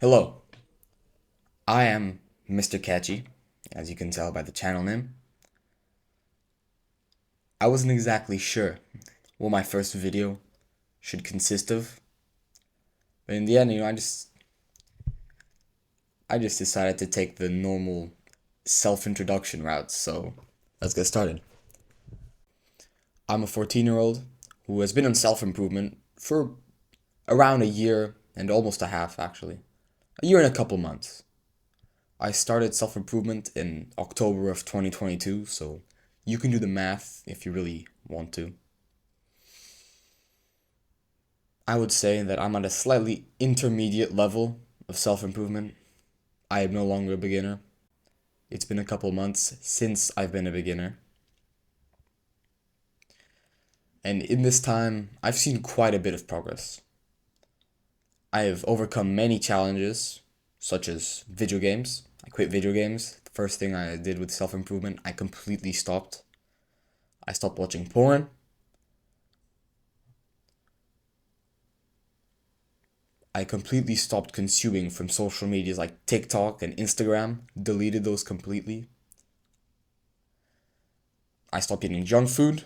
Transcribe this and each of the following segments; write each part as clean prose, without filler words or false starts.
Hello, I am Mr. Catchy, as you can tell by the channel name. I wasn't exactly sure what my first video should consist of, but in the end, I just decided to take the normal self-introduction route, so let's get started. I'm a 14-year-old who has been on self-improvement for around a year and almost a half, actually. A year and a couple months. I started self-improvement in October of 2022, so you can do the math if you really want to. I would say that I'm at a slightly intermediate level of self-improvement. I am no longer a beginner. It's been a couple months since I've been a beginner. And in this time, I've seen quite a bit of progress. I have overcome many challenges, such as video games. I quit video games. The first thing I did with self-improvement, I completely stopped. I stopped watching porn. I completely stopped consuming from social medias like TikTok and Instagram, deleted those completely. I stopped eating junk food.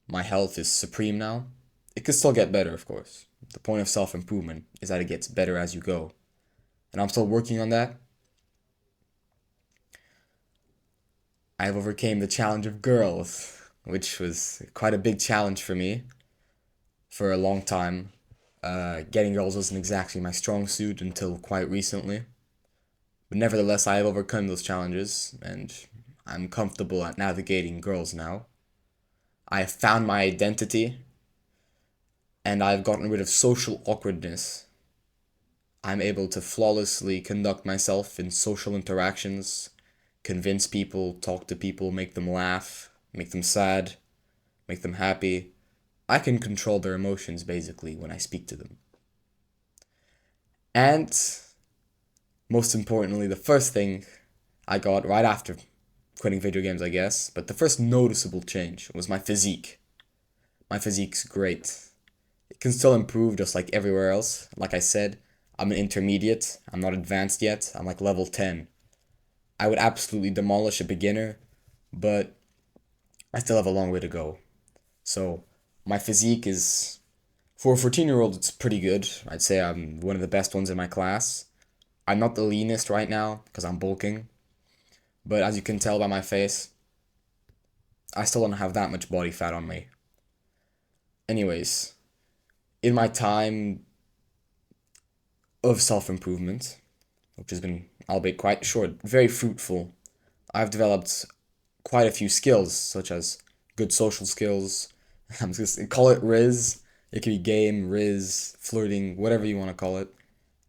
My health is supreme now. It could still get better, of course. The point of self-improvement is that it gets better as you go. And I'm still working on that. I have overcame the challenge of girls, which was quite a big challenge for me for a long time. Getting girls wasn't exactly my strong suit until quite recently. But nevertheless, I have overcome those challenges, and I'm comfortable at navigating girls now. I have found my identity, and I've gotten rid of social awkwardness. I'm able to flawlessly conduct myself in social interactions, convince people, talk to people, make them laugh, make them sad, make them happy. I can control their emotions basically when I speak to them. And most importantly, the first thing I got right after quitting video games, I guess, but the first noticeable change was my physique. My physique's great. It can still improve just like everywhere else. Like I said, I'm an intermediate. I'm not advanced yet. I'm like level 10. I would absolutely demolish a beginner, but I still have a long way to go. So, my physique is, for a 14-year-old, it's pretty good. I'd say I'm one of the best ones in my class. I'm not the leanest right now because I'm bulking, but as you can tell by my face, I still don't have that much body fat on me. Anyways, in my time of self-improvement, which has been, albeit quite short, very fruitful, I've developed quite a few skills, such as good social skills. I'm just call it Riz. It could be game, Riz, flirting, whatever you want to call it,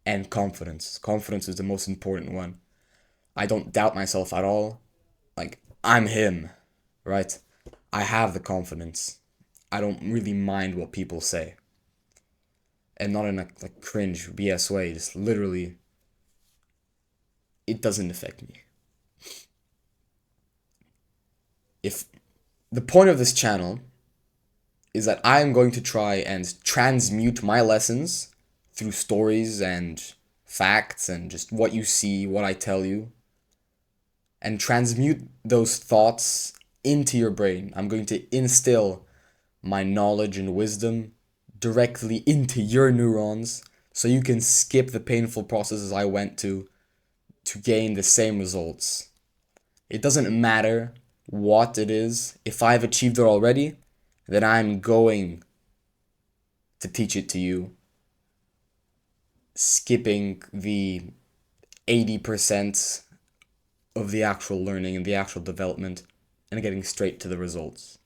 and confidence. Confidence is the most important one. I don't doubt myself at all. Like, I'm him, right? I have the confidence. I don't really mind what people say. And not in a like cringe BS way, just literally it doesn't affect me. If the point of this channel is that I am going to try and transmute my lessons through stories and facts and just what you see, what I tell you, and transmute those thoughts into your brain. I'm going to instill my knowledge and wisdom directly into your neurons so you can skip the painful processes I went to gain the same results. It doesn't matter what it is. If I've achieved it already, then I'm going to teach it to you, skipping the 80% of the actual learning and the actual development and getting straight to the results.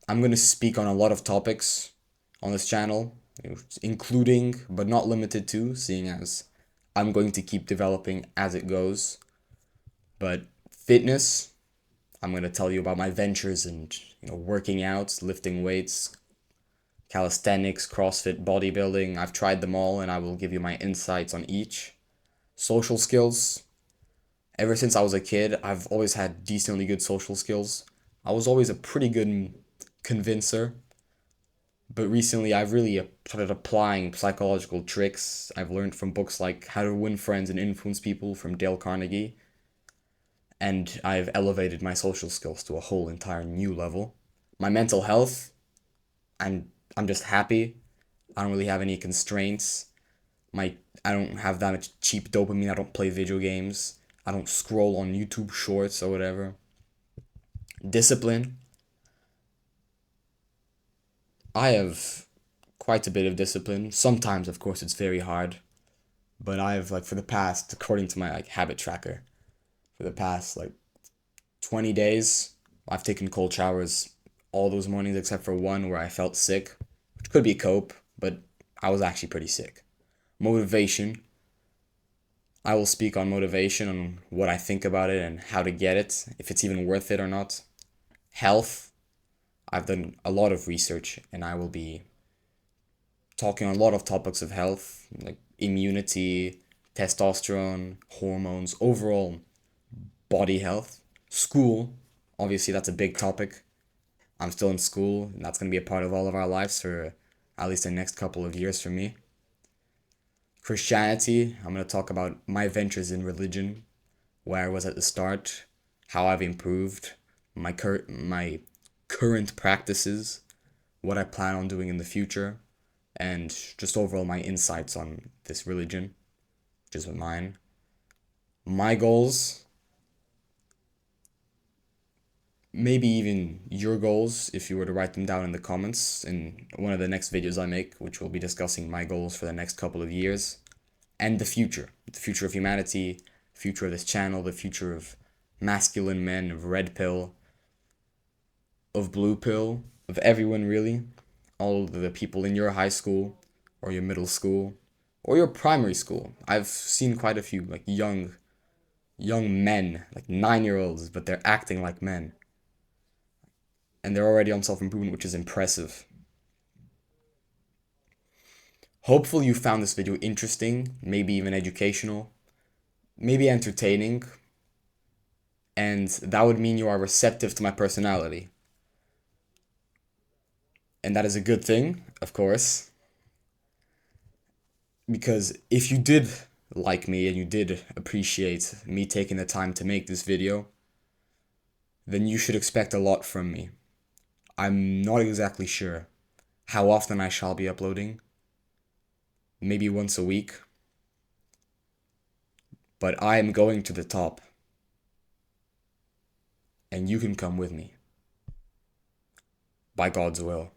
I'm going to speak on a lot of topics on this channel, including but not limited to, seeing as I'm going to keep developing as it goes. But fitness, I'm going to tell you about my ventures and working out, lifting weights, calisthenics, CrossFit, bodybuilding. I've tried them all and I will give you my insights on each. Social skills. Ever since I was a kid, I've always had decently good social skills. I was always a pretty good convincer. But recently, I've really started applying psychological tricks I've learned from books like How to Win Friends and Influence People from Dale Carnegie, and I've elevated my social skills to a whole entire new level. My mental health, I'm just happy. I don't really have any constraints. My I don't have that much cheap dopamine. I don't play video games. I don't scroll on YouTube shorts or whatever. Discipline. I have quite a bit of discipline. Sometimes, of course, it's very hard, but I've like for the past, according to my like habit tracker, for the past like 20 days, I've taken cold showers all those mornings except for one where I felt sick, which could be a cope, but I was actually pretty sick. Motivation. I will speak on motivation, on what I think about it and how to get it, if it's even worth it or not. Health. I've done a lot of research and I will be talking on a lot of topics of health, like immunity, testosterone, hormones, overall body health. School, obviously, that's a big topic. I'm still in school, and that's going to be a part of all of our lives for at least the next couple of years for me. Christianity, I'm going to talk about my ventures in religion, where I was at the start, how I've improved, my current practices, what I plan on doing in the future, and just overall my insights on this religion, which is mine. My goals, maybe even your goals if you were to write them down in the comments in one of the next videos I make, which will be discussing my goals for the next couple of years, and the future of humanity, future of this channel, the future of masculine men, of red pill, of blue pill, of everyone really, all of the people in your high school or your middle school or your primary school. I've seen quite a few like young men, like 9-year-olds, but they're acting like men. And they're already on self-improvement, which is impressive. Hopefully you found this video interesting, maybe even educational, maybe entertaining, and that would mean you are receptive to my personality. And that is a good thing, of course, because if you did like me and you did appreciate me taking the time to make this video, then you should expect a lot from me. I'm not exactly sure how often I shall be uploading, maybe once a week, but I am going to the top, and you can come with me, by God's will.